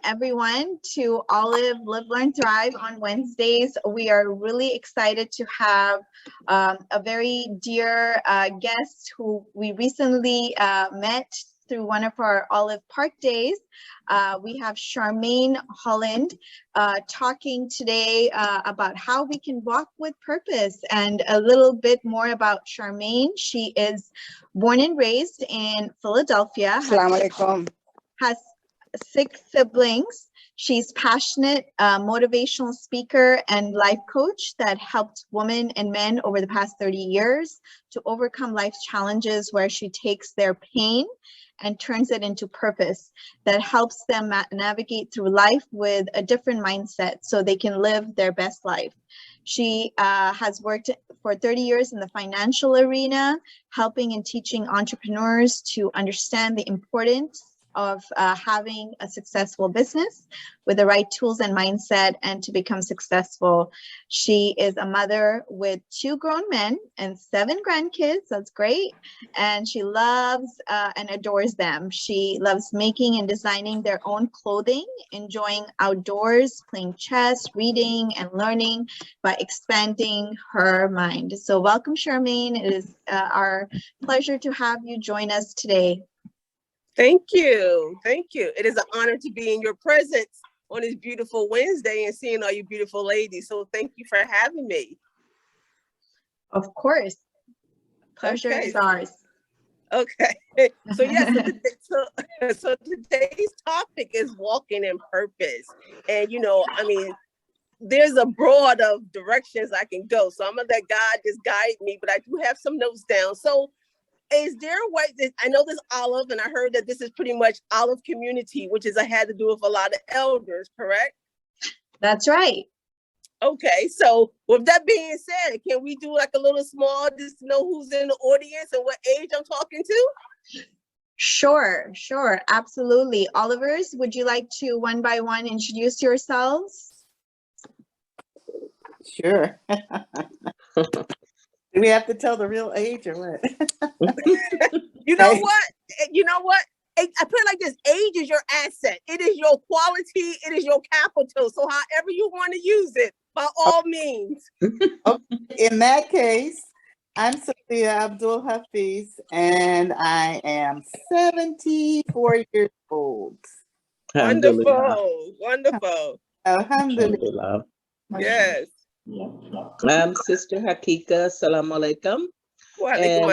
everyone to Olive Live, Learn, Thrive on Wednesdays. We are really excited to have a very dear guest who we recently met through one of our Olive Park days. We have Charmaine Holland talking today about how we can walk with purpose, and a little bit more about Charmaine. She is born and raised in Philadelphia. Has 6 siblings. She's passionate, motivational speaker and life coach that helped women and men over the past 30 years to overcome life's challenges, where she takes their pain and turns it into purpose that helps them navigate through life with a different mindset so they can live their best life. She has worked for 30 years in the financial arena, helping and teaching entrepreneurs to understand the importance of having a successful business with the right tools and mindset and to become successful. She is a mother with 2 grown men and 7 grandkids. That's great. And she loves and adores them. She loves making and designing their own clothing, enjoying outdoors, playing chess, reading, and learning by expanding her mind. So welcome, Charmaine. It is our pleasure to have you join us today. Thank you. Thank you. It is an honor to be in your presence on this beautiful Wednesday and seeing all you beautiful ladies. So thank you for having me. Of course. Pleasure is ours. Okay. So yes, so today's topic is walking in purpose. And there's a broad of directions I can go. So I'm gonna let God just guide me, but I do have some notes down. So is there a way that I know this Olive, and I heard that this is pretty much Olive community, which is I had to do with a lot of elders, correct? That's right. Okay, so with that being said, can we do like a little small, just to know who's in the audience and what age I'm talking to? Sure, absolutely. Olivers, would you like to one by one introduce yourselves? Sure. Do we have to tell the real age or what? You know what? I put it like this: age is your asset. It is your quality. It is your capital. So however you want to use it, by all means. In that case, I'm Sophia Abdul Hafiz, and I am 74 years old. Wonderful. Alhamdulillah. Yes. I'm Sister Hakika. Assalamu alaikum. And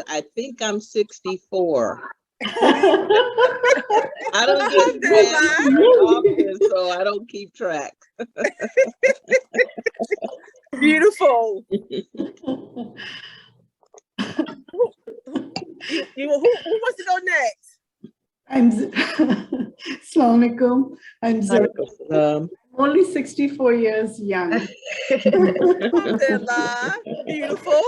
I think I'm 64. I don't get that often, so I don't keep track. Beautiful. Who wants to go next? Assalamu alaikum. I'm Zara. Only 64 years young. Beautiful.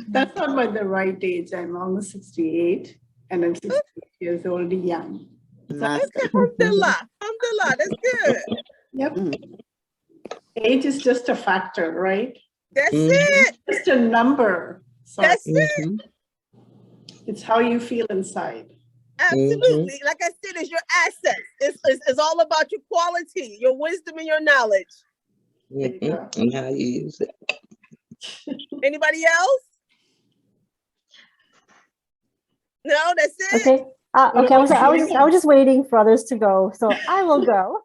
That's not by the right age. I'm almost 68 and I'm 68 years old young. Alhamdulillah. That's good. Yep. Age is just a factor, right? That's it. Just a number. So that's it. It's how you feel inside. Absolutely. Like I said, it's your assets. It's all about your quality, your wisdom, and your knowledge. And how you use it. Anybody else? No, that's it. Okay. Okay. I was just waiting for others to go, so I will go.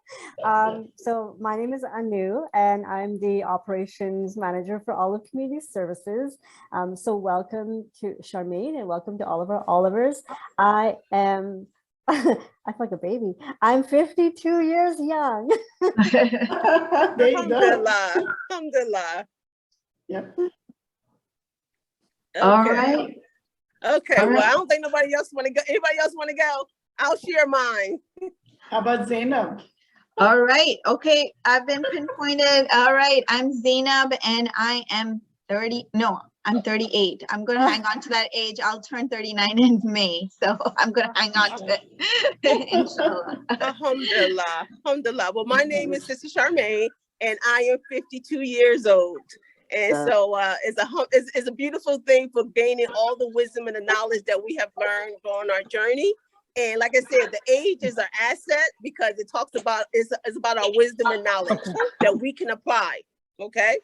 So my name is Anu, and I'm the operations manager for Olive Community Services. So welcome to Charmaine, and welcome to all of our Olivers. I am. I feel like a baby. I'm 52 years young. Alhamdulillah. Yep. Okay. All right. Okay. Well, I don't think nobody else want to go. Anybody else want to go? I'll share mine. How about Zainab? All right. Okay. I've been pinpointed. All right. I'm Zainab and I am 30. No, I'm 38. I'm going to hang on to that age. I'll turn 39 in May. So I'm going to hang on to it. Inshallah. Alhamdulillah. Alhamdulillah. Well, my name is Sister Charmaine and I am 52 years old. And so it's a beautiful thing for gaining all the wisdom and the knowledge that we have learned on our journey. And like I said, the age is our asset because it talks about, it's about our wisdom and knowledge that we can apply. Okay.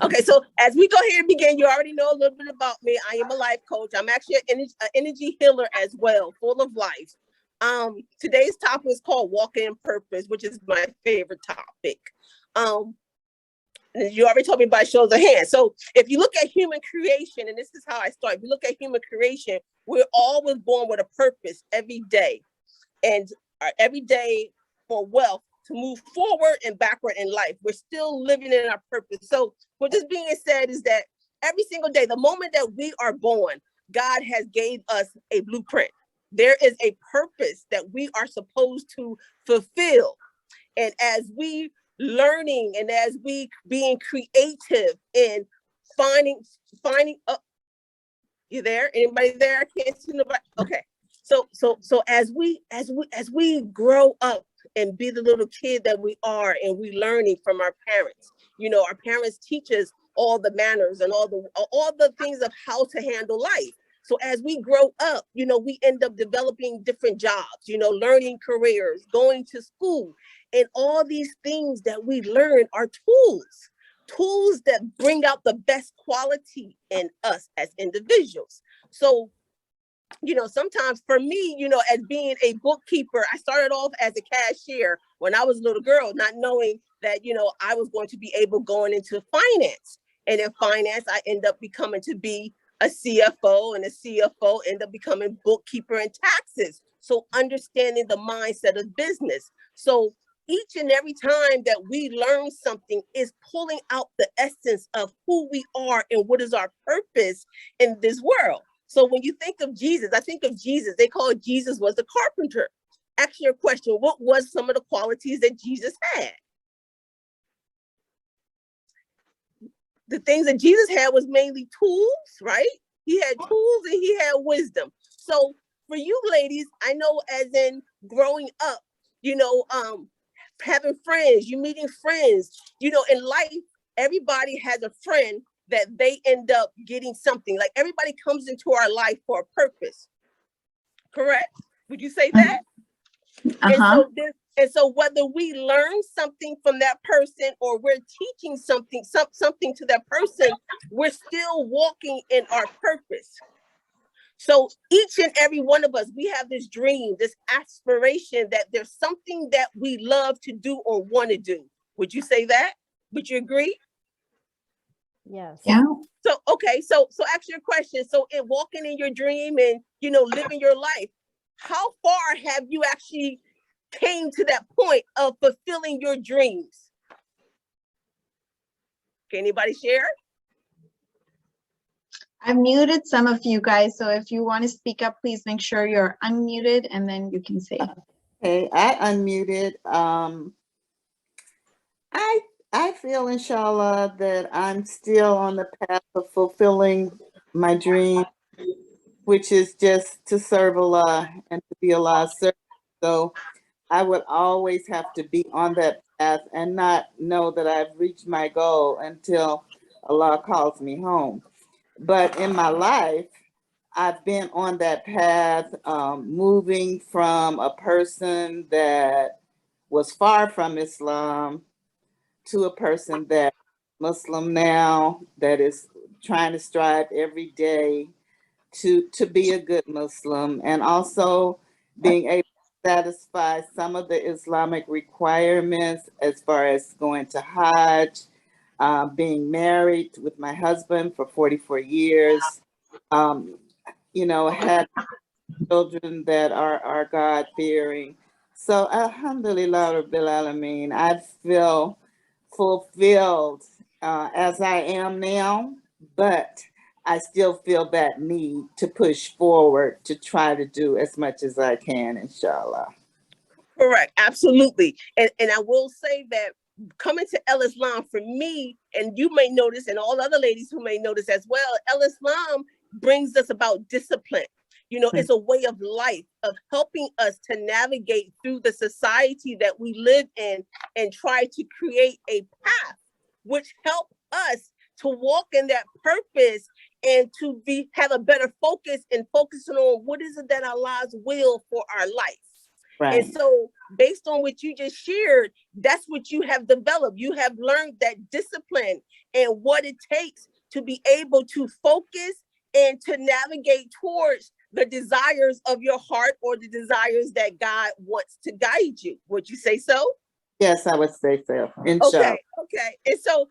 Okay, so as we go here and begin, you already know a little bit about me. I am a life coach. I'm actually an energy healer as well, full of life. Today's topic is called Walking in Purpose, which is my favorite topic. You already told me by shows of hands. So if you look at human creation, and this is how I start, if you look at human creation, we're always born with a purpose every day. And every day for wealth, to move forward and backward in life. We're still living in our purpose. So what this being said is that every single day, the moment that we are born, God has gave us a blueprint. There is a purpose that we are supposed to fulfill. And as we learning and as we being creative and finding you there? Anybody there? I can't see nobody. Okay. So as we grow up and be the little kid that we are, and we learning from our parents, our parents teach us all the manners and all the things of how to handle life. So as we grow up, we end up developing different jobs, learning careers, going to school, and all these things that we learn are tools that bring out the best quality in us as individuals. So sometimes for me, as being a bookkeeper, I started off as a cashier when I was a little girl, not knowing that, I was going to be able going into finance. And in finance, I end up becoming to be a CFO, and a CFO end up becoming bookkeeper and taxes. So understanding the mindset of business. So each and every time that we learn something is pulling out the essence of who we are and what is our purpose in this world. So when you think of Jesus, I think of Jesus, they call Jesus was the carpenter. Ask your question, what was some of the qualities that Jesus had? The things that Jesus had was mainly tools, right? He had tools and he had wisdom. So for you ladies, I know as in growing up, having friends, you meeting friends, in life, everybody has a friend that they end up getting something. Like everybody comes into our life for a purpose. Correct? Would you say that? Uh-huh. And so whether we learn something from that person or we're teaching something to that person, we're still walking in our purpose. So each and every one of us, we have this dream, this aspiration that there's something that we love to do or want to do. Would you say that? Would you agree? Yes. Yeah. So, okay. So ask your question. So in walking in your dream and, living your life, how far have you actually came to that point of fulfilling your dreams? Can anybody share? I've muted some of you guys, so if you want to speak up, please make sure you're unmuted and then you can say. Okay, I unmuted. I feel, inshallah, that I'm still on the path of fulfilling my dream, which is just to serve Allah and to be Allah's servant. So I would always have to be on that path and not know that I've reached my goal until Allah calls me home. But in my life, I've been on that path, moving from a person that was far from Islam to a person that's Muslim now, that is trying to strive every day to be a good Muslim, and also being able to satisfy some of the Islamic requirements as far as going to Hajj, being married with my husband for 44 years, had children that are God-fearing. So alhamdulillah rabbil alameen, I feel fulfilled as I am now, but I still feel that need to push forward to try to do as much as I can, inshallah. Correct, absolutely. And I will say that coming to El Islam for me, and you may notice, and all other ladies who may notice as well, El Islam brings us about discipline. It's a way of life of helping us to navigate through the society that we live in and try to create a path which help us to walk in that purpose and to have a better focus and focusing on what is it that our lives will for our life. Right. And so based on what you just shared, that's what you have developed. You have learned that discipline and what it takes to be able to focus and to navigate towards the desires of your heart or the desires that God wants to guide you. Would you say so? Yes, I would say so. Okay. And so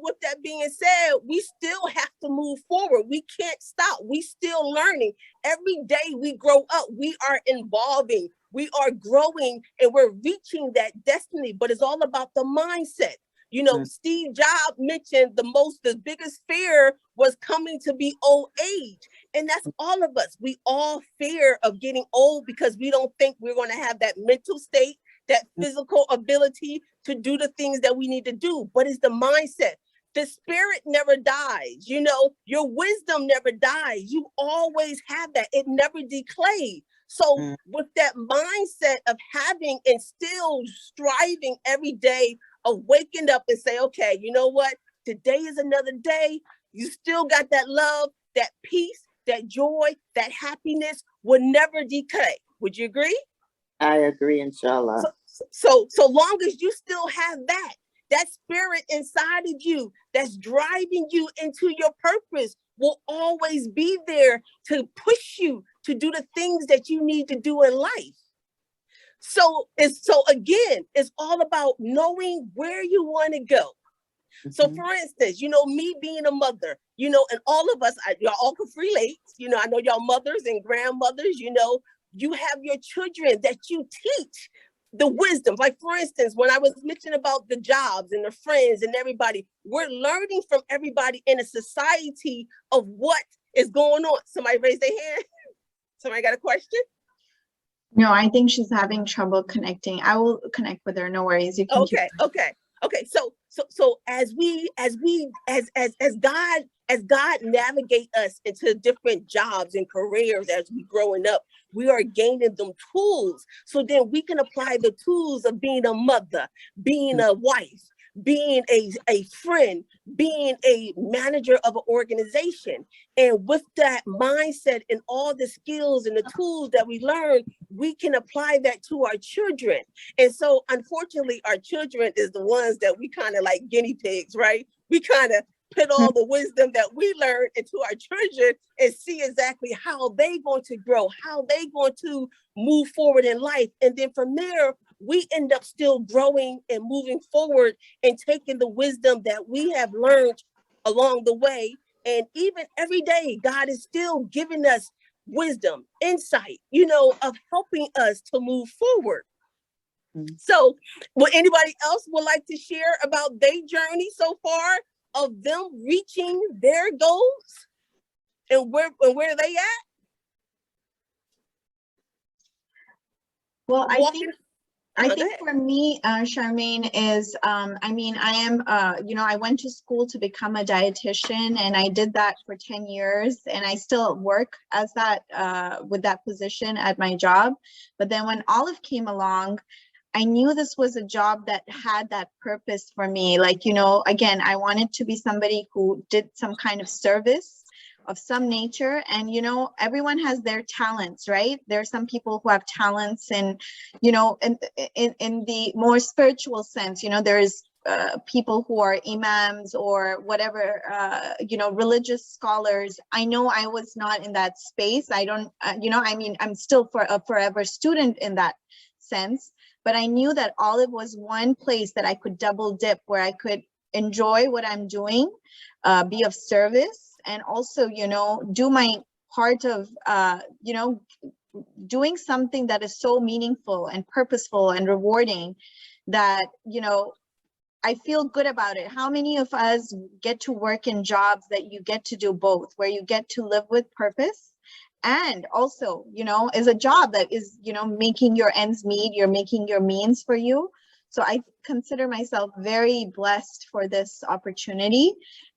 with that being said, we still have to move forward. We can't stop. We still learning. Every day we grow up, we are evolving, we are growing, and we're reaching that destiny. But it's all about the mindset. You know, Steve Jobs mentioned the biggest fear was coming to be old age. And that's all of us. We all fear of getting old because we don't think we're going to have that mental state, that physical ability to do the things that we need to do. But it's the mindset. The spirit never dies. You know, your wisdom never dies. You always have that. It never decays. So with that mindset of having and still striving every day of waking up and say, okay, you know what? Today is another day. You still got that love, that peace, that joy, that happiness will never decay. Would you agree? I agree, inshallah. So long as you still have that spirit inside of you that's driving you into your purpose will always be there to push you to do the things that you need to do in life. So again, it's all about knowing where you want to go. So for instance, you know, me being a mother, you know, and all of us, y'all all can relate, you know, I know y'all mothers and grandmothers, you know, you have your children that you teach the wisdom. Like for instance, when I was mentioning about the jobs and the friends and everybody, we're learning from everybody in a society of what is going on. Somebody raise their hand. Somebody got a question? No, I think she's having trouble connecting. I will connect with her. No worries. You can Okay. So as God navigate us into different jobs and careers as we growing up, we are gaining them tools. So then we can apply the tools of being a mother, being a wife, being a friend, being a manager of an organization. And with that mindset and all the skills and the tools that we learn, we can apply that to our children. And so unfortunately, our children is the ones that we kind of like guinea pigs, right? We kind of put all the wisdom that we learn into our children and see exactly how they going to grow, how they going to move forward in life. And then from there, we end up still growing and moving forward and taking the wisdom that we have learned along the way. And even every day, God is still giving us wisdom, insight, you know, of helping us to move forward. So would anybody else would like to share about their journey so far of them reaching their goals and where they at? Well, I think for me, Charmaine, is, I mean, I am, you know, I went to school to become a dietitian, and I did that for 10 years, and I still work as that, with that position at my job. But then when Olive came along, I knew this was a job that had that purpose for me. Like, you know, again, I wanted to be somebody who did some kind of service of some nature. And, you know, everyone has their talents, right? There are some people who have talents and, you know, in the more spiritual sense, you know, there's people who are imams or whatever, you know, religious scholars. I know I was not in that space. I don't, you know, I mean, I'm still a forever student in that sense, but I knew that Olive was one place that I could double dip, where I could enjoy what I'm doing, be of service, and also, you know, do my part of, you know, doing something that is so meaningful and purposeful and rewarding that, you know, I feel good about it. How many of us get to work in jobs that you get to do both, where you get to live with purpose and also, you know, is a job that is, you know, making your ends meet, you're making your means for you. So I consider myself very blessed for this opportunity.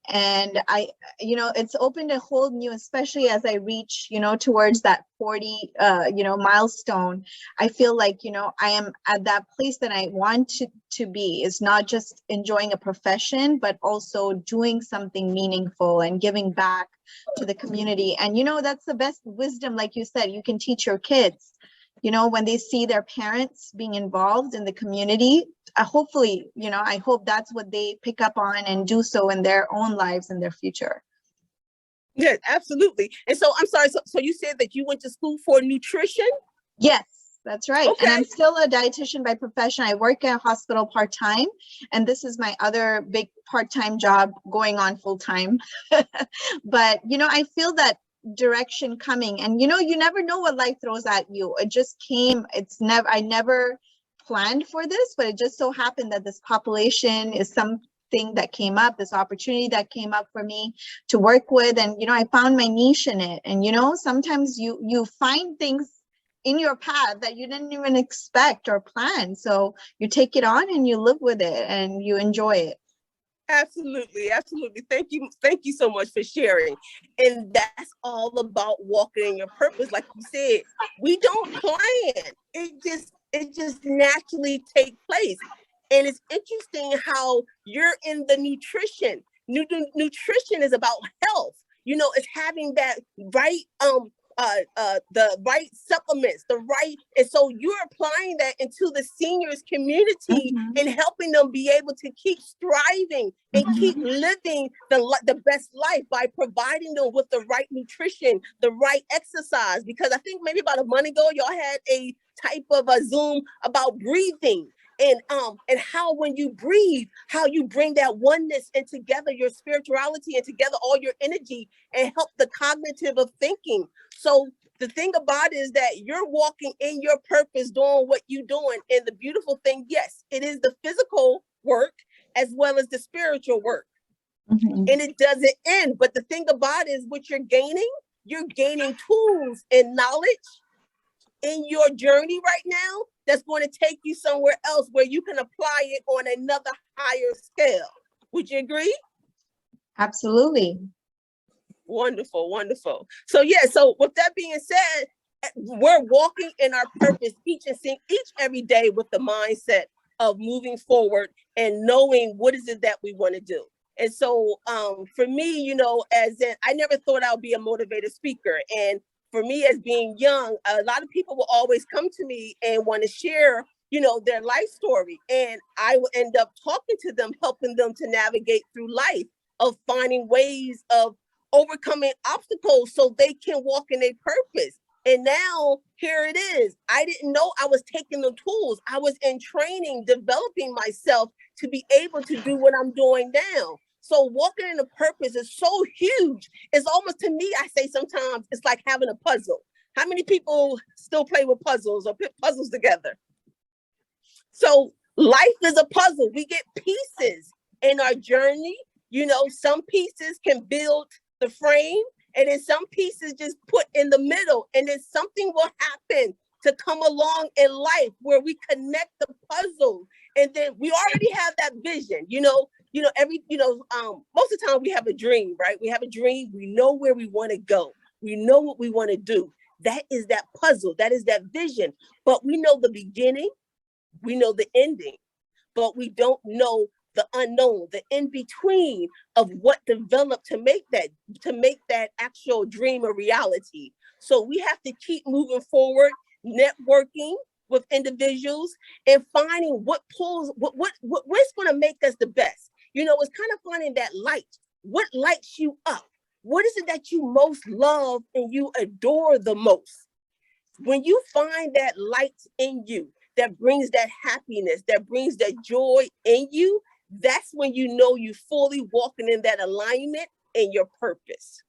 And it's opened a whole new, especially as I reach, towards that 40, milestone. I feel like, I am at that place that I want to be, is not just enjoying a profession, but also doing something meaningful and giving back to the community. And, that's the best wisdom, like you said, you can teach your kids, when they see their parents being involved in the community. Hopefully, I hope that's what they pick up on and do so in their own lives in their future. Yes, absolutely. And so I'm sorry, so you said that you went to school for nutrition? Yes, that's right. Okay. And I'm still a dietitian by profession. I work at a hospital part-time, and this is my other big part-time job going on full-time. But, I feel that direction coming, and, you never know what life throws at you. It just came. I never planned for this, but it just so happened that this population is something that came up, this opportunity that came up for me to work with. And, I found my niche in it. And, sometimes you find things in your path that you didn't even expect or plan. So you take it on and you live with it and you enjoy it. Absolutely. Absolutely. Thank you so much for sharing. And that's all about walking in your purpose. Like you said, we don't plan. It just naturally take place. And it's interesting how you're in the nutrition. Nutrition is about health. It's having that right the right supplements, and so you're applying that into the seniors community and helping them be able to keep striving and keep living the best life by providing them with the right nutrition, the right exercise. Because I think maybe about a month ago, y'all had a type of a Zoom about breathing. And how when you breathe, how you bring that oneness and together your spirituality and together all your energy and help the cognitive of thinking. So the thing about it is that you're walking in your purpose, doing what you're doing. And the beautiful thing, yes, it is the physical work as well as the spiritual work. And it doesn't end. But the thing about it is what you're gaining tools and knowledge in your journey right now that's going to take you somewhere else where you can apply it on another higher scale. Would you agree? Absolutely. Wonderful, wonderful. So so with that being said, we're walking in our purpose each every day with the mindset of moving forward and knowing what is it that we want to do. And so for me, I never thought I would be a motivated speaker. And for me, as being young, a lot of people will always come to me and want to share, their life story. And I will end up talking to them, helping them to navigate through life, of finding ways of overcoming obstacles so they can walk in their purpose. And now here it is. I didn't know I was taking the tools. I was in training, developing myself to be able to do what I'm doing now. So walking in a purpose is so huge. It's almost, to me, I say sometimes it's like having a puzzle. How many people still play with puzzles or put puzzles together? So life is a puzzle. We get pieces in our journey. Some pieces can build the frame, and then some pieces just put in the middle, and then something will happen to come along in life where we connect the puzzle, and then we already have that vision. Most of the time we have a dream, right? We have a dream. We know where we want to go. We know what we want to do. That is that puzzle. That is that vision. But we know the beginning. We know the ending, but we don't know the unknown, the in-between of what developed to make that actual dream a reality. So we have to keep moving forward, networking with individuals and finding what's going to make us the best. It's kind of finding that light. What lights you up? What is it that you most love and you adore the most? When you find that light in you, that brings that happiness, that brings that joy in you, that's when you know you fully walking in that alignment in your purpose.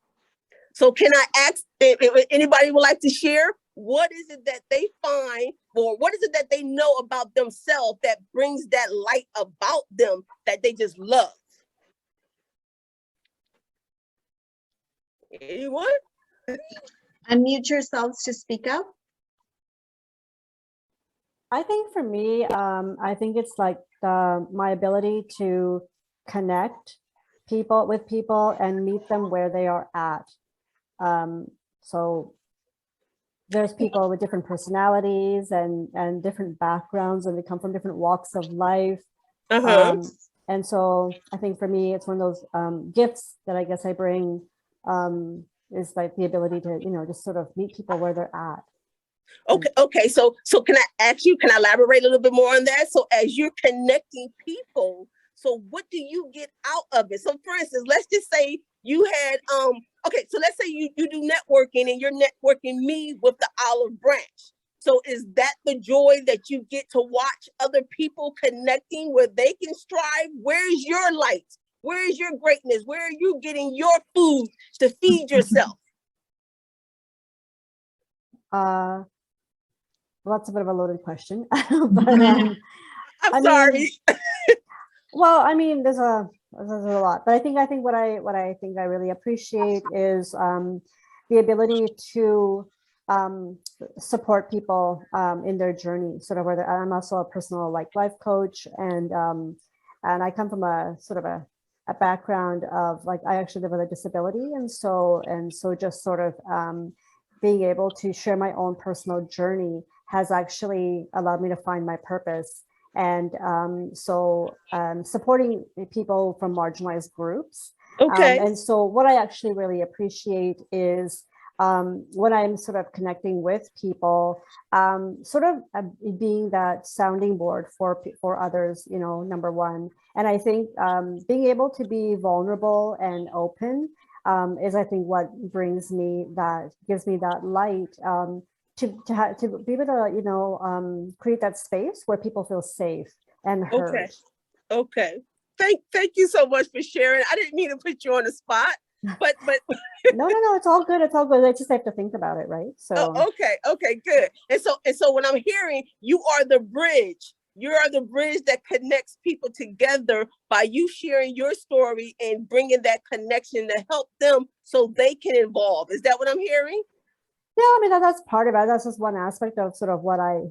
So can I ask if anybody would like to share, what is it that they find, or what is it that they know about themselves that brings that light about them that they just love? Anyone? Unmute yourselves to speak up. I think for me, I think it's like my ability to connect with people and meet them where they are at. So there's people with different personalities and different backgrounds, and they come from different walks of life. And so I think for me, it's one of those gifts that I guess I bring, is like the ability to, just sort of meet people where they're at. Okay. So can I ask you, can I elaborate a little bit more on that? So as you're connecting people, so what do you get out of it? So for instance, let's just say you had, okay, so let's say you do networking and you're networking me with the olive branch. So is that the joy that you get to watch other people connecting where they can strive? Where's your light? Where's your greatness? Where are you getting your food to feed yourself? Well, that's a bit of a loaded question, but I'm sorry. Well, I mean, there's a lot, but I think what I think I really appreciate is the ability to support people in their journey, sort of where I'm also a personal life coach, and I come from a sort of a background of I actually live with a disability, and so just sort of being able to share my own personal journey has actually allowed me to find my purpose. And supporting people from marginalized groups. Okay. And so what I actually really appreciate is when I'm sort of connecting with people, sort of being that sounding board for others, number one. And I think being able to be vulnerable and open is, I think, what gives me that light to be able to, create that space where people feel safe and heard. Okay. Thank you so much for sharing. I didn't mean to put you on the spot, but no, it's all good. It's all good. I just have to think about it, right? So okay, good. And so when I'm hearing you are the bridge, you are the bridge that connects people together by you sharing your story and bringing that connection to help them so they can evolve. Is that what I'm hearing? Yeah, I mean, that's part of it. That's just one aspect of sort of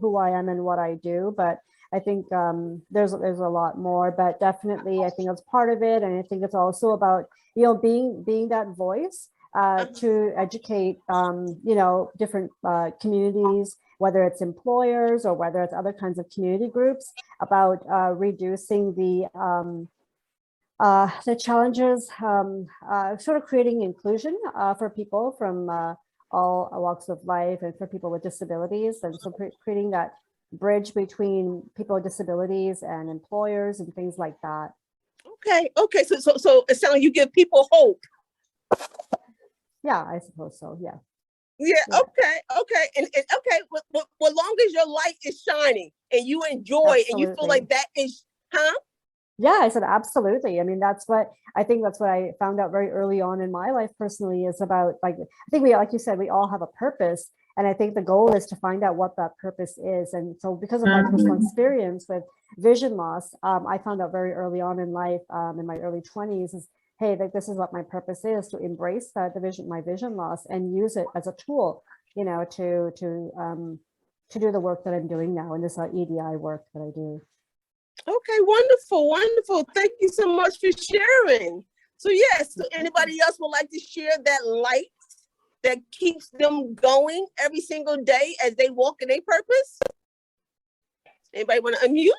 who I am and what I do. But I think there's a lot more, but definitely I think that's part of it. And I think it's also about, being that voice to educate, different communities, whether it's employers or whether it's other kinds of community groups, about reducing the challenges, sort of creating inclusion for people from all walks of life and for people with disabilities. And so creating that bridge between people with disabilities and employers and things like that. Okay. So it sounds like you give people hope. Yeah, I suppose so. Yeah. Okay. And okay, but long as your light is shining and you enjoy Absolutely. and you feel like that is, Yeah, I said absolutely. I mean, that's what I found out very early on in my life personally, is about I think like you said, we all have a purpose. And I think the goal is to find out what that purpose is. And so because of my personal experience with vision loss, I found out very early on in life, in my early 20s, is, hey, this is what my purpose is, to embrace my vision loss and use it as a tool, to do the work that I'm doing now, and this EDI work that I do. Okay, wonderful. Thank you so much for sharing. So yes, so anybody else would like to share that light that keeps them going every single day as they walk in their purpose? Anybody want to unmute?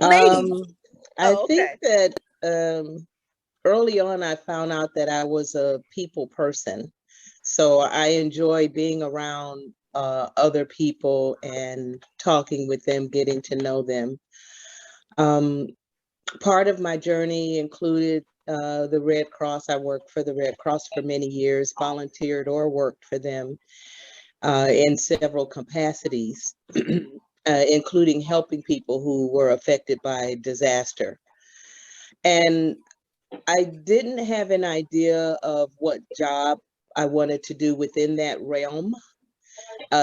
Ladies. I think that early on I found out that I was a people person. So I enjoy being around other people and talking with them, getting to know them. Part of my journey included the Red Cross. I worked for the Red Cross for many years, volunteered or worked for them in several capacities, including helping people who were affected by disaster. And I didn't have an idea of what job I wanted to do within that realm.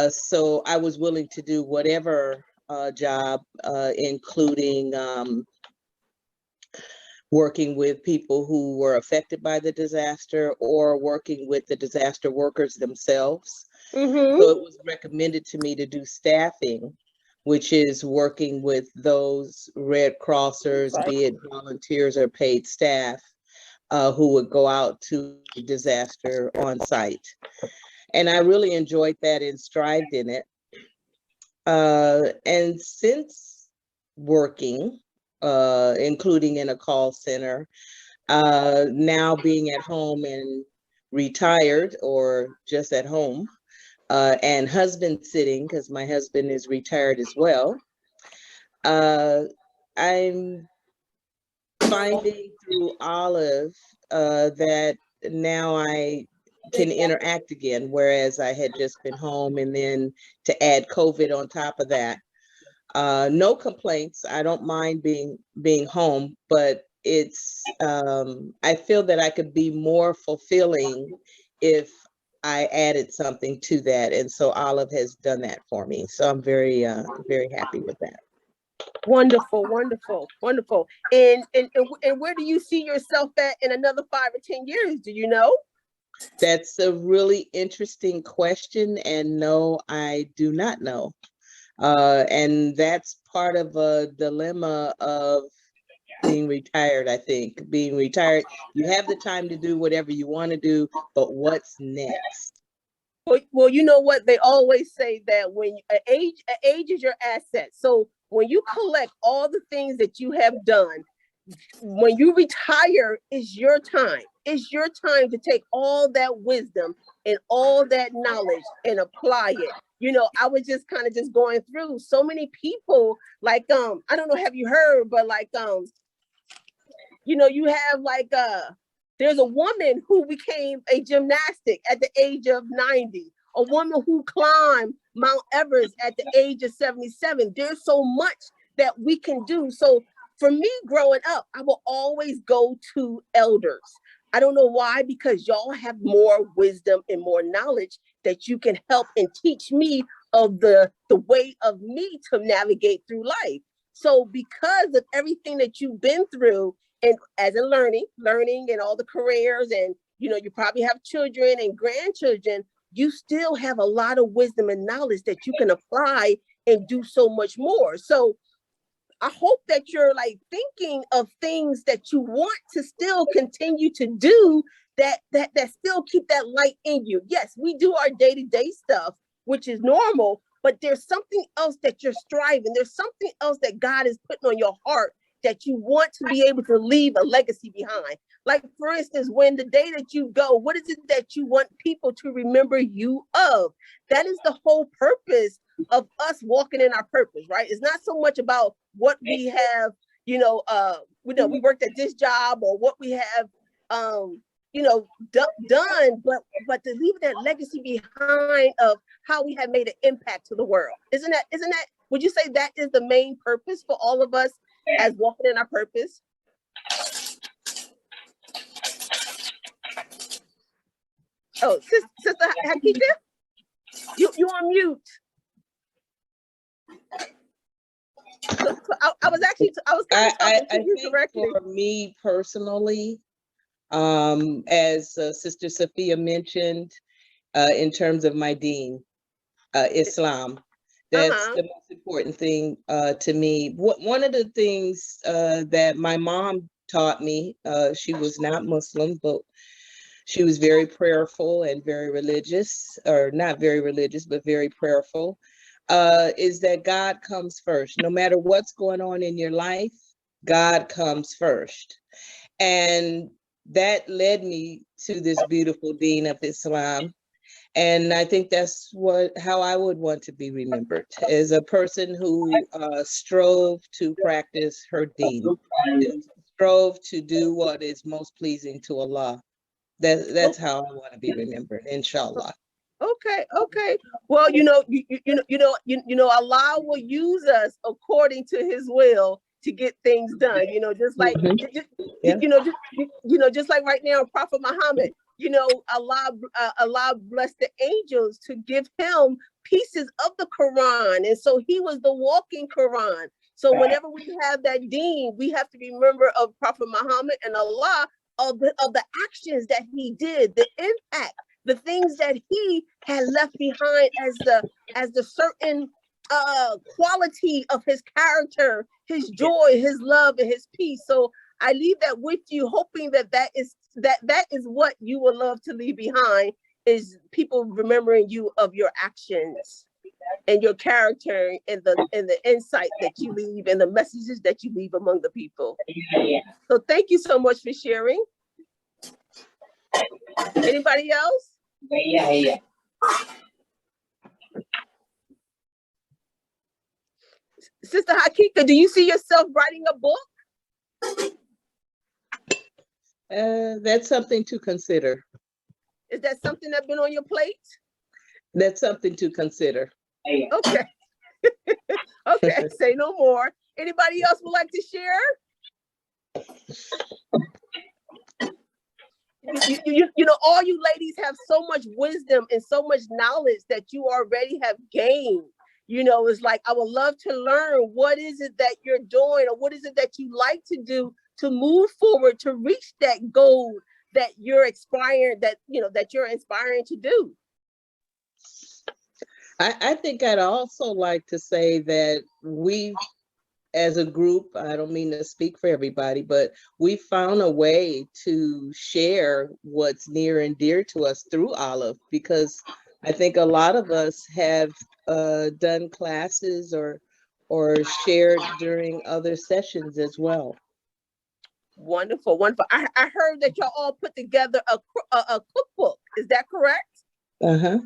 So I was willing to do whatever job, including working with people who were affected by the disaster or working with the disaster workers themselves. Mm-hmm. So it was recommended to me to do staffing, which is working with those Red Crossers, Right. be it volunteers or paid staff, who would go out to disaster on site. And I really enjoyed that and strived in it. And since working, including in a call center, now being at home and retired or just at home, and husband sitting, because my husband is retired as well, I'm finding through Olive that now I can interact again, whereas I had just been home, and then to add COVID on top of that. No complaints. I don't mind being home, but it's I feel that I could be more fulfilling if I added something to that, and so Olive has done that for me. So I'm very very happy with that. Wonderful, wonderful, wonderful. And where do you see yourself at in another 5 or 10 years? Do you know? That's a really interesting question, and no, I do not know. And that's part of a dilemma of being retired. I think being retired, you have the time to do whatever you want to do, but what's next? Well, you know what? They always say that when age is your asset. So when you collect all the things that you have done, when you retire, is your time. It's your time to take all that wisdom and all that knowledge and apply it. You know, I was just kind of just going through so many people, like I don't know, have you heard, but like you know, you have like there's a woman who became a gymnastic at the age of 90, a woman who climbed Mount Everest at the age of 77. There's so much that we can do. So for me growing up, I will always go to elders. I don't know why, because y'all have more wisdom and more knowledge that you can help and teach me of the way of me to navigate through life. So because of everything that you've been through, and as in learning and all the careers, and you know, you probably have children and grandchildren, you still have a lot of wisdom and knowledge that you can apply and do so much more. So I hope that you're like thinking of things that you want to still continue to do, that still keep that light in you. Yes, we do our day-to-day stuff, which is normal, but there's something else that you're striving. There's something else that God is putting on your heart that you want to be able to leave a legacy behind. Like, for instance, when the day that you go, what is it that you want people to remember you of? That is the whole purpose of us walking in our purpose, right? It's not so much about what we have, you know, we worked at this job, or what we have, done, but to leave that legacy behind of how we have made an impact to the world. Isn't that, would you say that is the main purpose for all of us as walking in our purpose? Oh, Sister Hakika, you on mute. So I was kind of talking to you directly. For me personally, as Sister Sophia mentioned, in terms of my deen, Islam, that's the most important thing to me. One of the things that my mom taught me, she was not Muslim, but she was very prayerful and very religious, or not very religious, but very prayerful, is that God comes first. No matter what's going on in your life, God comes first. And that led me to this beautiful deen of Islam. And I think that's how I would want to be remembered, as a person who strove to practice her deen, strove to do what is most pleasing to Allah. That's how I want to be remembered, inshallah. Okay. Well, Allah will use us according to His will to get things done. You know, just like just like right now, Prophet Muhammad. You know, Allah blessed the angels to give him pieces of the Quran. And so he was the walking Quran. So whenever we have that deen, we have to remember of Prophet Muhammad and Allah, of the actions that he did, the impact, the things that he had left behind as the certain quality of his character, his joy, his love, and his peace. So I leave that with you, hoping that is what you will love to leave behind, is people remembering you of your actions and your character and the insight that you leave and the messages that you leave among the people. So thank you so much for sharing. Anybody else? Sister Hakika, do you see yourself writing a book? That's something to consider. Is that something that's been on your plate? That's something to consider. Okay. Okay, say no more. Anybody else would like to share? You know, all you ladies have so much wisdom and so much knowledge that you already have gained. You know, it's like, I would love to learn, what is it that you're doing, or what is it that you like to do to move forward, to reach that goal that you're inspiring to do. I think I'd also like to say that we, as a group, I don't mean to speak for everybody, but we found a way to share what's near and dear to us through Olive, because I think a lot of us have done classes or shared during other sessions as well. Wonderful, wonderful. I heard that y'all all put together a cookbook. Is that correct? Uh-huh.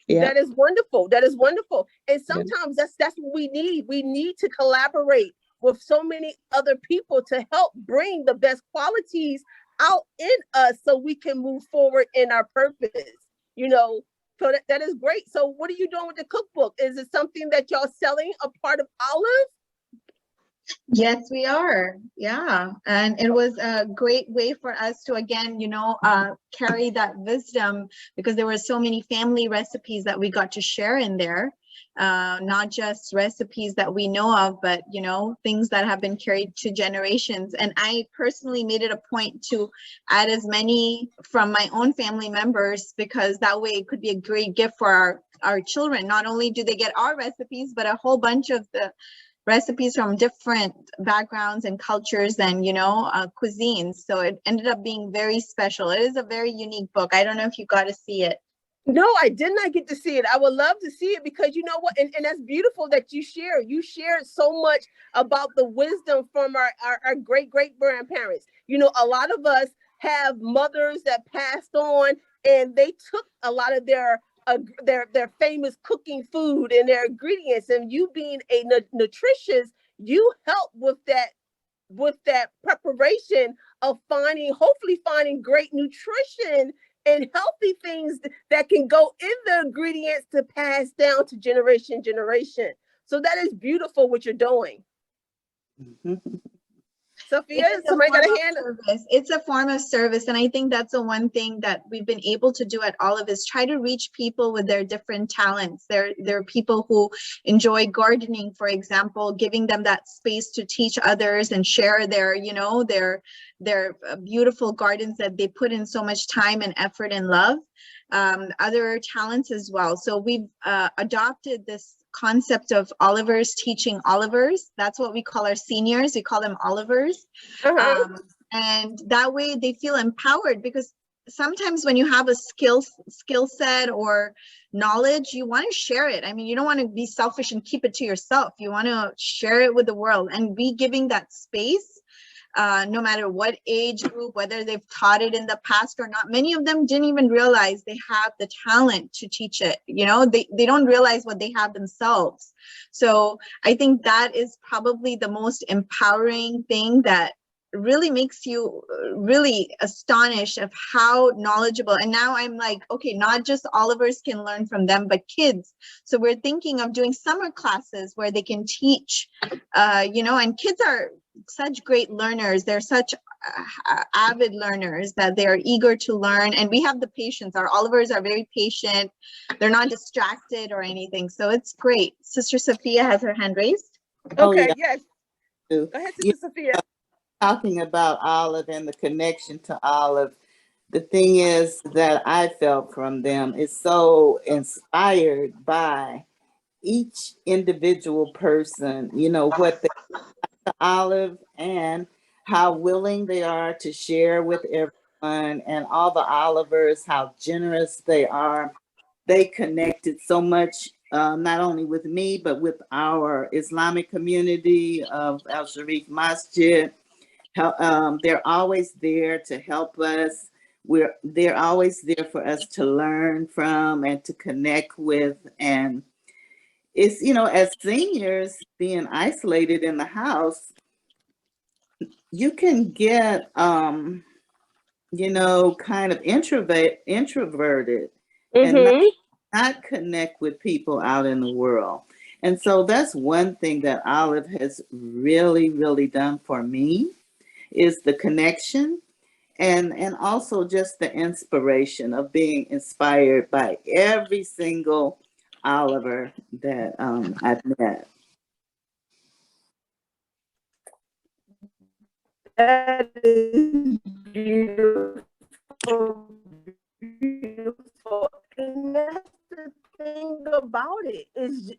Yeah. That is wonderful. That is wonderful. And sometimes that's what we need. We need to collaborate with so many other people to help bring the best qualities out in us so we can move forward in our purpose. You know, so that is great. So what are you doing with the cookbook? Is it something that y'all selling, a part of Olive? Yes, we are. Yeah. And it was a great way for us to, again, you know, carry that wisdom, because there were so many family recipes that we got to share in there. Not just recipes that we know of, but, you know, things that have been carried to generations. And I personally made it a point to add as many from my own family members, because that way it could be a great gift for our children. Not only do they get our recipes, but a whole bunch of the recipes from different backgrounds and cultures and, you know, cuisines. So it ended up being very special. It is a very unique book. I don't know if you got to see it. No, I did not get to see it. I would love to see it, because you know what, and that's beautiful that you share. You shared so much about the wisdom from our great-great-grandparents. You know, a lot of us have mothers that passed on, and they took a lot of their famous cooking food and their ingredients, and you being a nutritious, you help with that preparation of hopefully finding great nutrition and healthy things that can go in the ingredients to pass down to generation. So that is beautiful what you're doing. Sophia, somebody got a hand? It's a form of service. And I think that's the one thing that we've been able to do at Olive, is try to reach people with their different talents. There are people who enjoy gardening, for example, giving them that space to teach others and share their, you know, their beautiful gardens that they put in so much time and effort and love. Other talents as well. So we've adopted this concept of Olivers teaching Olivers. That's what we call our seniors. We call them Olivers. And that way they feel empowered, because sometimes when you have a skill set or knowledge, you want to share it. I mean, you don't want to be selfish and keep it to yourself. You want to share it with the world, and be giving that space. No matter what age group, whether they've taught it in the past or not. Many of them didn't even realize they have the talent to teach it. You know, they don't realize what they have themselves. So I think that is probably the most empowering thing, that really makes you really astonished of how knowledgeable. And now I'm like, okay, not just Olivers can learn from them, but kids. So we're thinking of doing summer classes where they can teach, you know, and kids are such great learners. They're such avid learners that they are eager to learn. And we have the patience. Our Olivers are very patient. They're not distracted or anything. So it's great. Sister Sophia has her hand raised. Oh, Okay, yeah. yes. Too. Go ahead, You Sister Sophia. talking about Olive and the connection to Olive. The thing is that I felt from them is so inspired by each individual person, you know, what they to Olive and how willing they are to share with everyone, and all the Olivers, how generous they are. They connected so much, not only with me, but with our Islamic community of Al Sharif Masjid. They're always there to help us. They're always there for us to learn from and to connect with. And it's, you know, as seniors being isolated in the house, you can get, you know, kind of introverted and Mm-hmm. not connect with people out in the world. And so that's one thing that Olive has really, really done for me is the connection, and also just the inspiration of being inspired by every single Oliver that I've met. That is beautiful, beautiful. And that's the thing about it is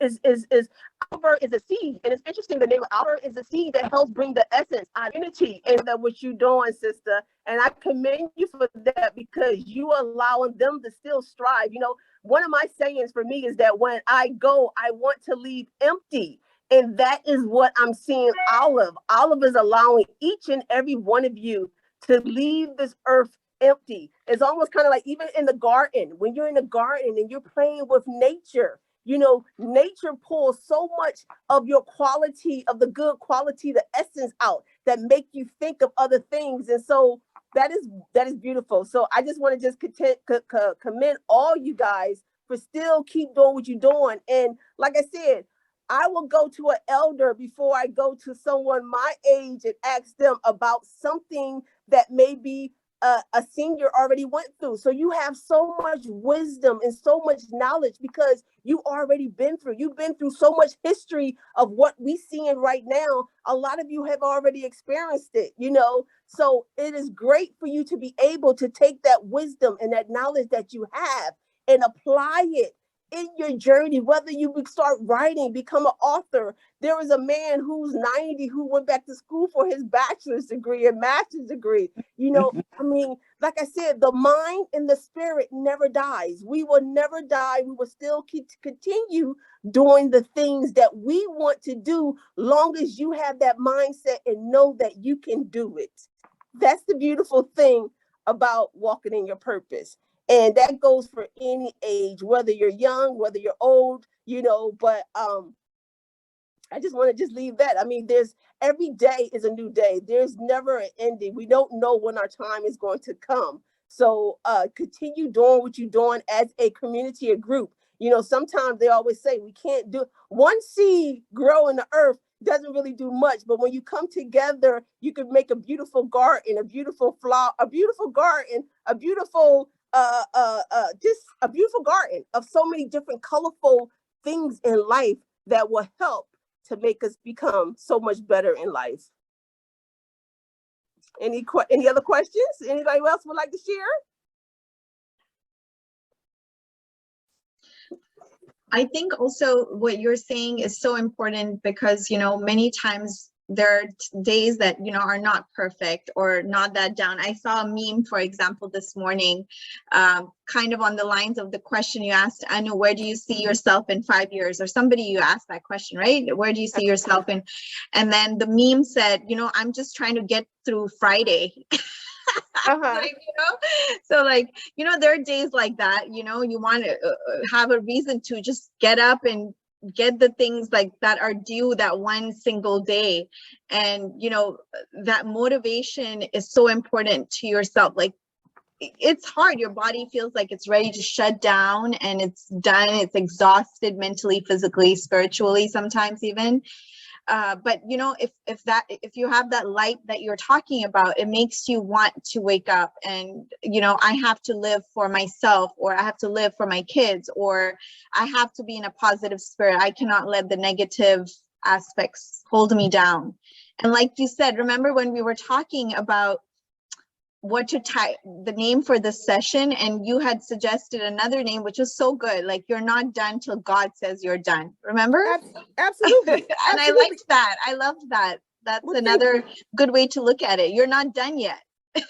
Albert is a seed, and it's interesting. The name of Albert is a seed that helps bring the essence, identity, and that what you're doing, sister. And I commend you for that because you allowing them to still strive. You know, one of my sayings for me is that when I go, I want to leave empty. And that is what I'm seeing Olive. Olive is allowing each and every one of you to leave this earth empty. It's almost kind of like even in the garden, when you're in the garden and you're playing with nature, you know, nature pulls so much of your quality, of the good quality, the essence out that make you think of other things. And so that is beautiful. So I just want to just commend all you guys for still keep doing what you're doing. And like I said, I will go to an elder before I go to someone my age and ask them about something that maybe a senior already went through. So you have so much wisdom and so much knowledge because you already been through. You've been through so much history of what we seeing right now. A lot of you have already experienced it, you know. So it is great for you to be able to take that wisdom and that knowledge that you have and apply it in your journey, whether you start writing, become an author. There is a man who's 90 who went back to school for his bachelor's degree and master's degree. You know, I mean, like I said, the mind and the spirit never dies. We will never die. We will still continue doing the things that we want to do long as you have that mindset and know that you can do it. That's the beautiful thing about walking in your purpose. And that goes for any age, whether you're young, whether you're old, you know, but I just want to just leave that. I mean, there's every day is a new day. There's never an ending. We don't know when our time is going to come. So continue doing what you're doing as a community, a group. You know, sometimes they always say we can't do one seed grow in the earth doesn't really do much, but when you come together, you could make a beautiful garden, a beautiful flower, a beautiful garden, a beautiful just a beautiful garden of so many different colorful things in life that will help to make us become so much better in life. Any other questions? Anybody else would like to share? I think also what you're saying is so important because, you know, many times there are days that, you know, are not perfect or not that down. I saw a meme, for example, this morning, kind of on the lines of the question you asked, Anu, where do you see yourself in 5 years? Or somebody, you asked that question, right? Where do you see yourself in? And then the meme said, you know, I'm just trying to get through Friday. Like, you know, so like, you know, there are days like that, you know, you want to have a reason to just get up and get the things like that are due that one single day. And, you know, that motivation is so important to yourself. Like, it's hard. Your body feels like it's ready to shut down and it's done. It's exhausted mentally, physically, spiritually, sometimes even. But you know, if you have that light that you're talking about, it makes you want to wake up and, you know, I have to live for myself, or I have to live for my kids, or I have to be in a positive spirit. I cannot let the negative aspects hold me down. And like you said, remember when we were talking about what to type the name for this session, and you had suggested another name which was so good, like you're not done till God says you're done, remember? Absolutely. And I liked that. I loved that. That's Well, another good way to look at it. You're not done yet.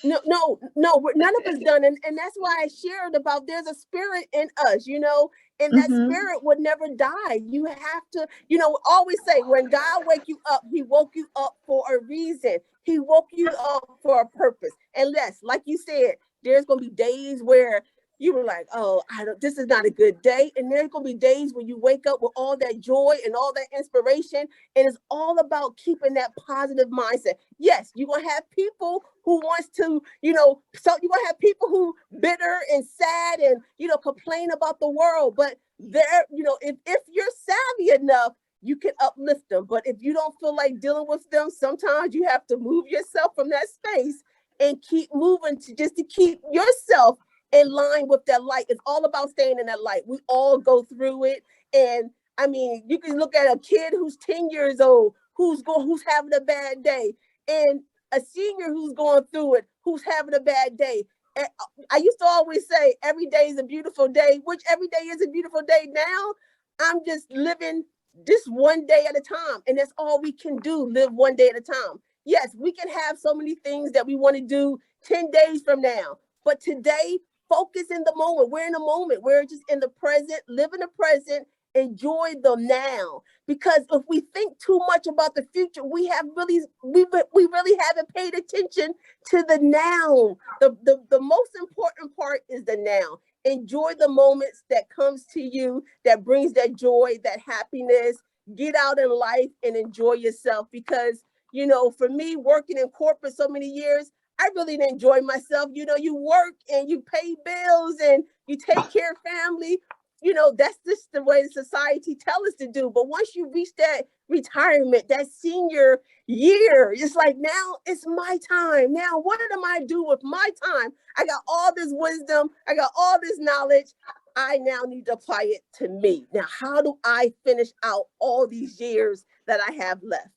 No, none of us done. And that's why I shared about there's a spirit in us, you know, and that spirit would never die. You have to, you know, always say when God wake you up, he woke you up for a reason. He woke you up for a purpose. And yes, like you said, there's going to be days where you were like, oh, this is not a good day. And there's going to be days when you wake up with all that joy and all that inspiration. And it's all about keeping that positive mindset. Yes, you're going to have people who wants to, you know, so you're going to have people who bitter and sad and, you know, complain about the world. But there, you know, if you're savvy enough, you can uplift them. But if you don't feel like dealing with them, sometimes you have to move yourself from that space and keep moving to keep yourself in line with that light. It's all about staying in that light. We all go through it. And I mean, you can look at a kid who's 10 years old, who's having a bad day, and a senior who's going through it, who's having a bad day. And I used to always say, every day is a beautiful day, which every day is a beautiful day. Now I'm just living just one day at a time. And that's all we can do, live one day at a time. Yes, we can have so many things that we want to do 10 days from now. But today, focus in the moment. We're in the moment. We're just in the present, live in the present, enjoy the now. Because if we think too much about the future, we really haven't paid attention to the now. The most important part is the now. Enjoy the moments that comes to you, that brings that joy, that happiness. Get out in life and enjoy yourself. Because, you know, for me, working in corporate so many years, I really didn't enjoy myself. You know, you work and you pay bills and you take care of family. You know, that's just the way society tells us to do. But once you reach that retirement, that senior year, it's like, now it's my time. Now, what am I do with my time? I got all this wisdom. I got all this knowledge. I now need to apply it to me. Now, how do I finish out all these years that I have left?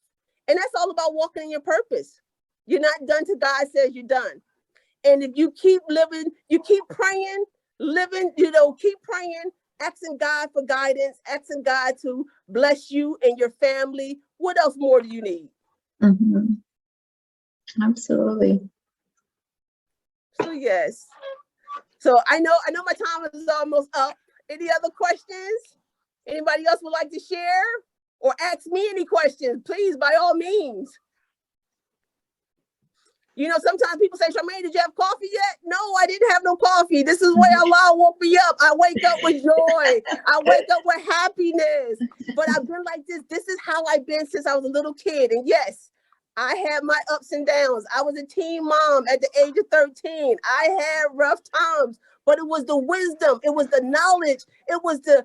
And that's all about walking in your purpose. You're not done till God says you're done. And if you keep living, you keep praying, living, you know, keep praying, asking God for guidance, asking God to bless you and your family. What else more do you need? Absolutely. So yes. So I know my time is almost up. Any other questions? Anybody else would like to share or ask me any questions? Please, by all means. You know, sometimes people say, Charmaine, did you have coffee yet? No, I didn't have no coffee. This is where Allah woke me up. I wake up with joy. I wake up with happiness. But I've been like this. This is how I've been since I was a little kid. And yes, I had my ups and downs. I was a teen mom at the age of 13. I had rough times. But it was the wisdom, it was the knowledge, it was the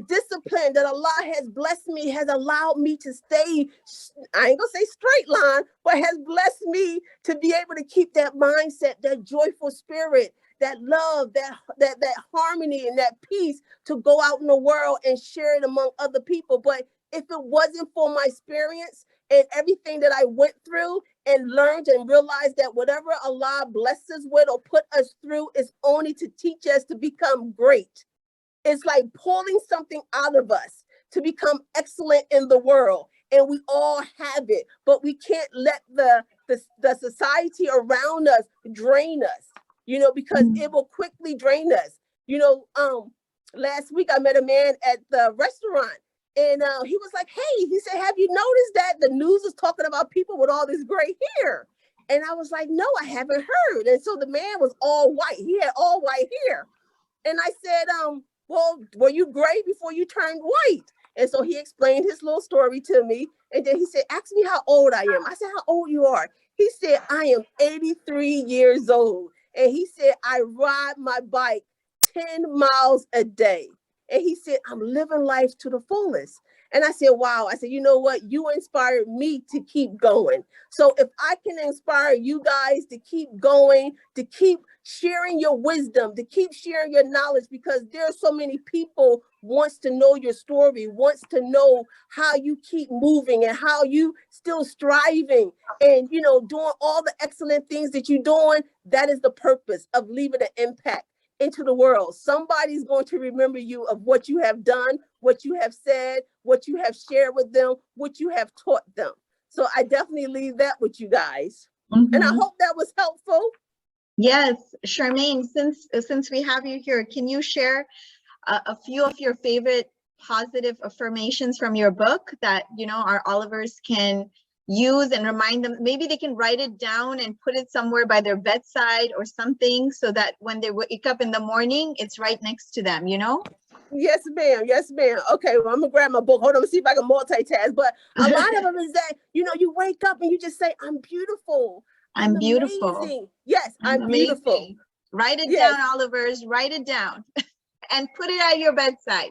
discipline that Allah has blessed me, has allowed me to stay, I ain't gonna say straight line, but has blessed me to be able to keep that mindset, that joyful spirit, that love, that harmony and that peace to go out in the world and share it among other people. But if it wasn't for my experience and everything that I went through and learned and realized that whatever Allah blesses with or put us through is only to teach us to become great. It's like pulling something out of us to become excellent in the world. And we all have it, but we can't let the society around us drain us, you know, because it will quickly drain us. You know, last week I met a man at the restaurant. And he was like, hey, he said, have you noticed that the news is talking about people with all this gray hair? And I was like, no, I haven't heard. And so the man was all white. He had all white hair. And I said, well, were you gray before you turned white? And so he explained his little story to me. And then he said, ask me how old I am. I said, how old you are? He said, I am 83 years old. And he said, I ride my bike 10 miles a day. And he said, I'm living life to the fullest. And I said, wow. I said, you know what? You inspired me to keep going. So if I can inspire you guys to keep going, to keep sharing your wisdom, to keep sharing your knowledge, because there are so many people wants to know your story, wants to know how you keep moving and how you still striving and, you know, doing all the excellent things that you're doing. That is the purpose of leaving an impact into the world. Somebody's going to remember you of what you have done, what you have said, what you have shared with them, what you have taught them. So I definitely leave that with you guys. And I hope that was helpful. Yes, Charmaine, since we have you here, can you share a few of your favorite positive affirmations from your book that, you know, our Olivers can use and remind them? Maybe they can write it down and put it somewhere by their bedside or something, so that when they wake up in the morning, it's right next to them, you know? Yes, ma'am. Yes, ma'am. Okay, well, I'm gonna grab my book. Hold on, let's see if I can multitask. But a lot of them is that, you know, you wake up and you just say, I'm beautiful. I'm beautiful. Amazing. Yes, I'm amazing. Beautiful. Write it Yes. down, Olivers. Write it down and put it at your bedside.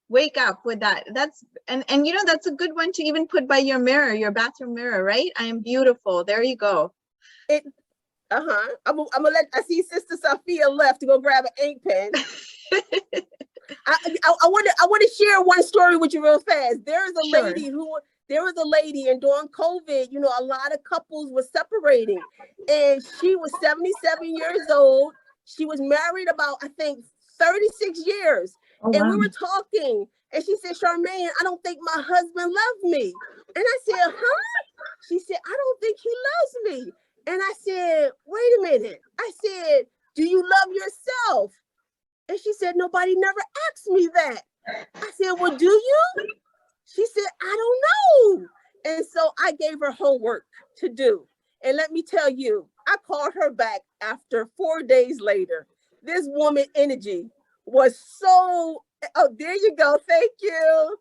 Wake up with that. That's and you know, that's a good one to even put by your mirror, your bathroom mirror, right? I am beautiful. There you go. I'm gonna let, I see Sister Sophia left to go grab an ink pen. I want to share one story with you real fast. There was a lady, and during COVID, you know, a lot of couples were separating, and she was 77 years old. She was married about, I think, 36 years. Oh, and wow. we were talking, and she said, Charmaine, I don't think my husband loved me. And I said, huh? She said, I don't think he loves me. And I said, wait a minute. I said, do you love yourself? And she said, nobody never asked me that. I said, well, do you? She said, I don't know. And so I gave her homework to do. And let me tell you, I called her back after 4 days later. This woman energy was so, oh, there you go. Thank you.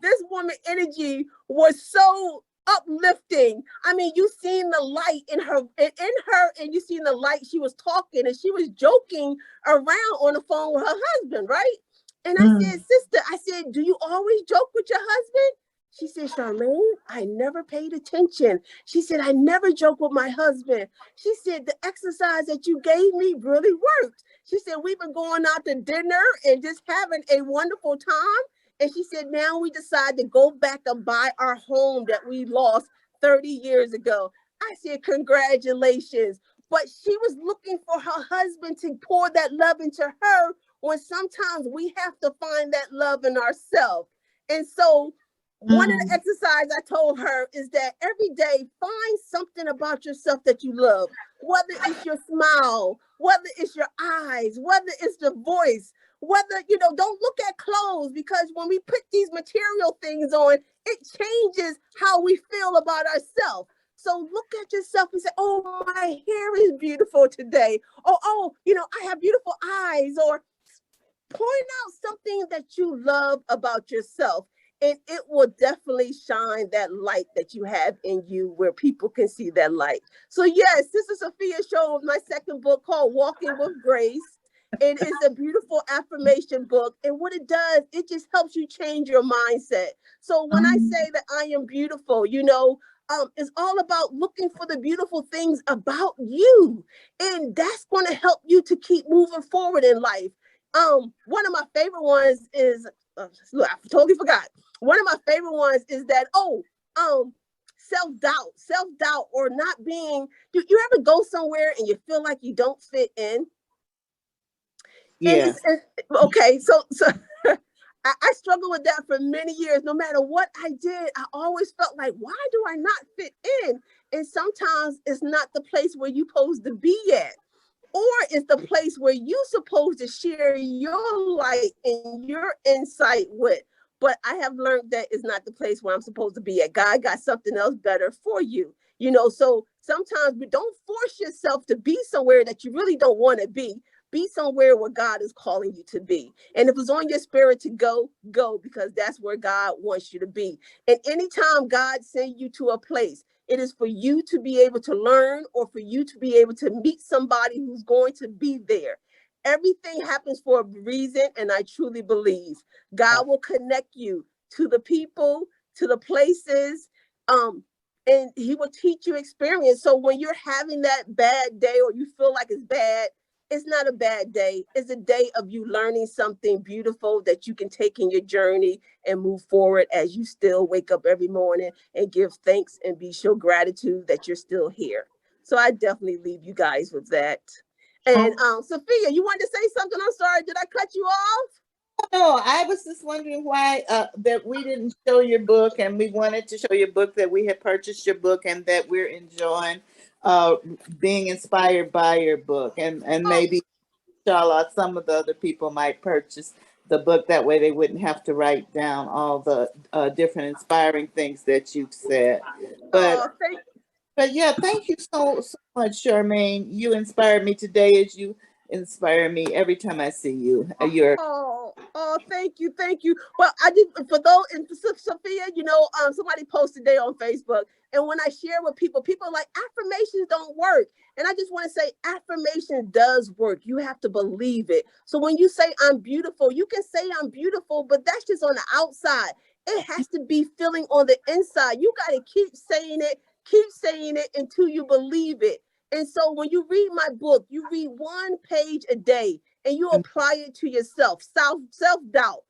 This woman energy was so uplifting. I mean, you seen the light in her, and you seen the light. She was talking and she was joking around on the phone with her husband, right? And I said, sister, I said, do you always joke with your husband? She said, Charmaine, I never paid attention. She said, I never joke with my husband. She said, the exercise that you gave me really worked. She said, we've been going out to dinner and just having a wonderful time. And she said, now we decide to go back and buy our home that we lost 30 years ago. I said, congratulations. But she was looking for her husband to pour that love into her, when sometimes we have to find that love in ourselves. And so one of the exercises I told her is that every day, find something about yourself that you love, whether it's your smile, whether it's your eyes, whether it's the voice, whether, you know, don't look at clothes, because when we put these material things on, it changes how we feel about ourselves. So look at yourself and say, oh, my hair is beautiful today. Oh, you know, I have beautiful eyes. Or point out something that you love about yourself, and it will definitely shine that light that you have in you where people can see that light. So yes, Sister Sophia showed my second book called Walking with Grace. It is a beautiful affirmation book. And what it does, it just helps you change your mindset. So when I say that I am beautiful, you know, it's all about looking for the beautiful things about you. And that's going to help you to keep moving forward in life. One of my favorite ones is, look, I totally forgot. One of my favorite ones is that, self-doubt or not being, you ever go somewhere and you feel like you don't fit in? Yeah. Okay, so I struggled with that for many years. No matter what I did, I always felt like, why do I not fit in? And sometimes it's not the place where you're supposed to be at, or it's the place where you're supposed to share your light and your insight with. But I have learned that it's not the place where I'm supposed to be at. God got something else better for you. You know, so sometimes we don't force yourself to be somewhere that you really don't want to be. Be somewhere where God is calling you to be. And if it's on your spirit to go, go, because that's where God wants you to be. And anytime God sends you to a place, it is for you to be able to learn or for you to be able to meet somebody who's going to be there. Everything happens for a reason, and I truly believe God will connect you to the people, to the places, and he will teach you experience. So when you're having that bad day or you feel like it's bad, it's not a bad day. It's a day of you learning something beautiful that you can take in your journey and move forward as you still wake up every morning and give thanks and show gratitude that you're still here. So I definitely leave you guys with that. And Sophia, you wanted to say something? I'm sorry, did I cut you off? No, I was just wondering why that we didn't show your book, and we wanted to show your book, that we had purchased your book and that we're enjoying being inspired by your book, and maybe inshallah some of the other people might purchase the book, that way they wouldn't have to write down all the different inspiring things that you've said. But yeah, thank you so much, Charmaine. You inspired me today, as you inspire me every time I see you. Thank you. Well, I did, for those, and Sophia, somebody posted today on Facebook, and when I share with people, people are like, affirmations don't work. And I just want to say, affirmation does work. You have to believe it. So when you say I'm beautiful, you can say I'm beautiful, but that's just on the outside. It has to be feeling on the inside. You got to keep saying it until you believe it. And so when you read my book, you read one page a day and you apply it to yourself. Self-doubt.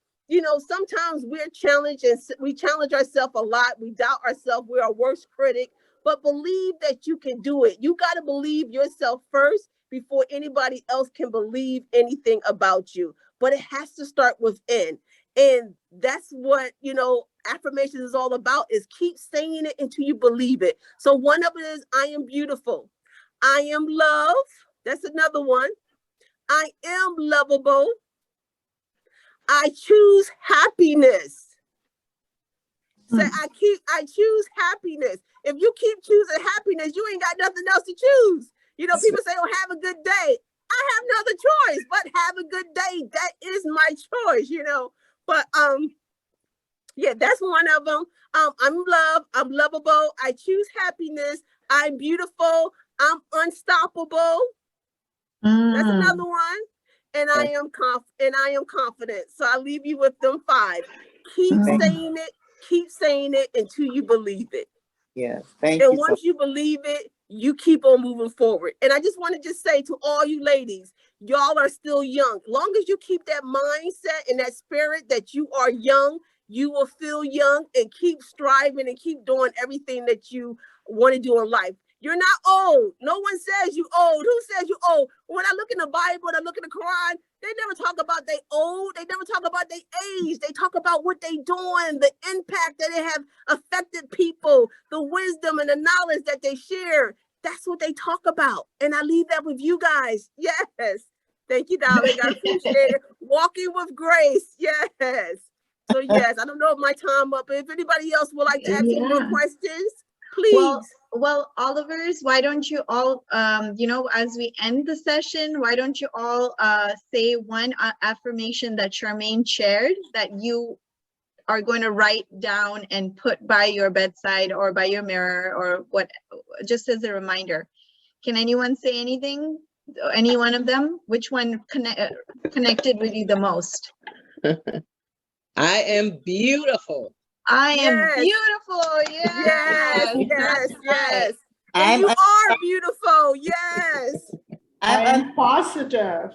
Sometimes we're challenged and we challenge ourselves a lot. We doubt ourselves. We're our worst critic, but believe that you can do it. You got to believe yourself first before anybody else can believe anything about you. But it has to start within. And that's what, affirmations is all about, is keep saying it until you believe it. So one of it is, I am beautiful. I am love. That's another one. I am lovable. I choose happiness. Say, I choose happiness. If you keep choosing happiness, you ain't got nothing else to choose. People say, oh, have a good day. I have no other choice but have a good day. That is my choice, But yeah, that's one of them. I'm love. I'm lovable. I choose happiness. I'm beautiful. I'm unstoppable. That's another one. And I am confident. So I leave you with them 5. Keep saying it until you believe it. Yes, thank you. And once you believe it, you keep on moving forward. And I just want to just say to all you ladies, y'all are still young. Long as you keep that mindset and that spirit that you are young, you will feel young, and keep striving and keep doing everything that you want to do in life. You're not old. No one says you old. Who says you old? When I look in the Bible and I look in the Quran, they never talk about they old. They never talk about their age. They talk about what they doing, the impact that it have affected people, the wisdom and the knowledge that they share. That's what they talk about. And I leave that with you guys. Yes. Thank you, darling. I appreciate it. Walking with grace. Yes. So yes, I don't know if my time up. If anybody else would like to ask any more questions, please. Well, Olivers, why don't you all, as we end the session, why don't you all say one affirmation that Charmaine shared that you are going to write down and put by your bedside or by your mirror or what, just as a reminder. Can anyone say anything? Any one of them? Which one connected with you the most? I am beautiful. I am beautiful. Yes. And you are beautiful. Yes. I am positive.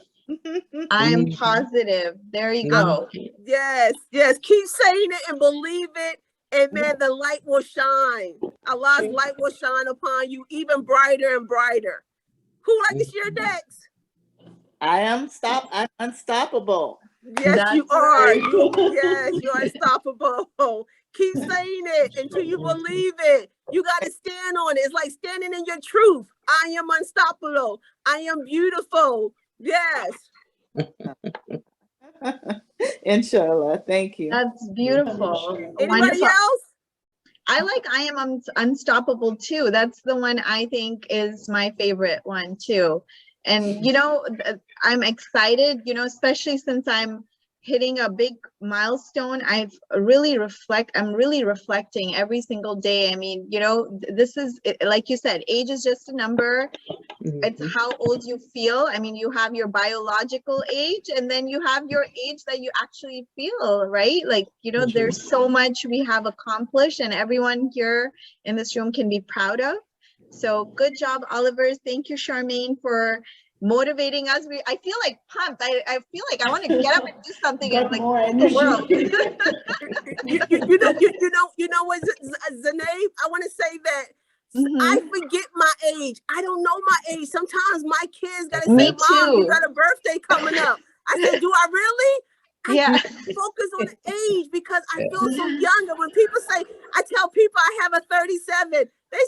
I'm positive. There you go. Yes. Keep saying it and believe it. And man, the light will shine. Allah's light will shine upon you even brighter and brighter. Who would like to share next? I'm unstoppable. Yes, you are. Yes, you're unstoppable. Keep saying it until you believe it. You got to stand on it. It's like standing in your truth. I am unstoppable. I am beautiful. Yes. Inshallah. Thank you. That's beautiful. Anybody else? I like I am unstoppable too. That's the one I think is my favorite one too. And, I'm excited, especially since I'm hitting a big milestone. I'm really reflecting every single day. I mean, this is, like you said, age is just a number. It's how old you feel. I mean, you have your biological age, and then you have your age that you actually feel, right? Like, there's so much we have accomplished, and everyone here in this room can be proud of. So good job, Oliver. Thank you, Charmaine, for motivating us. I feel like pumped. I feel like I want to get up and do something in like more the world. You know what, Zanae? I want to say that I forget my age. I don't know my age. Sometimes my kids gotta say, "Mom, you got a birthday coming up." I said, "Do I really?" I focus on the age because I feel so young. And when people say, I tell people I have a 37, they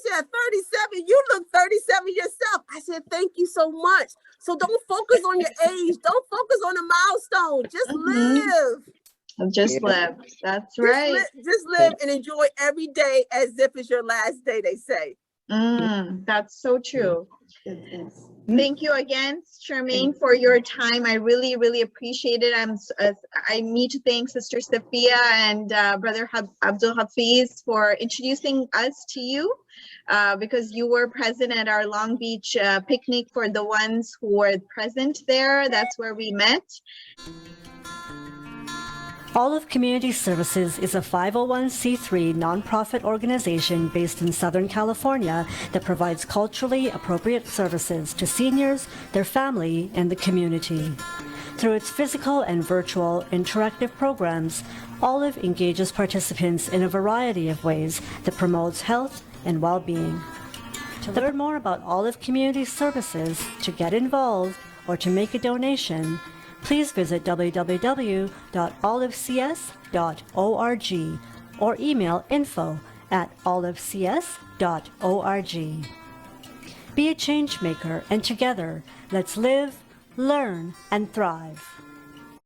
said, 37, you look 37 yourself. I said, thank you so much. So don't focus on your age. Don't focus on a milestone. Just live. Just live. That's right. Just live and enjoy every day as if it's your last day, they say. That's so true. Thank you again, Charmaine, for your time. I really, really appreciate it. I need to thank Sister Sophia and Brother Abdul Hafiz for introducing us to you, because you were present at our Long Beach picnic. For the ones who were present there, that's where we met. Olive Community Services is a 501c3 nonprofit organization based in Southern California that provides culturally appropriate services to seniors, their family, and the community. Through its physical and virtual interactive programs, Olive engages participants in a variety of ways that promotes health and well-being. To learn more about Olive Community Services, to get involved, or to make a donation, please visit www.olivecs.org or email info@olivecs.org. Be a change maker, and together, let's live, learn, and thrive.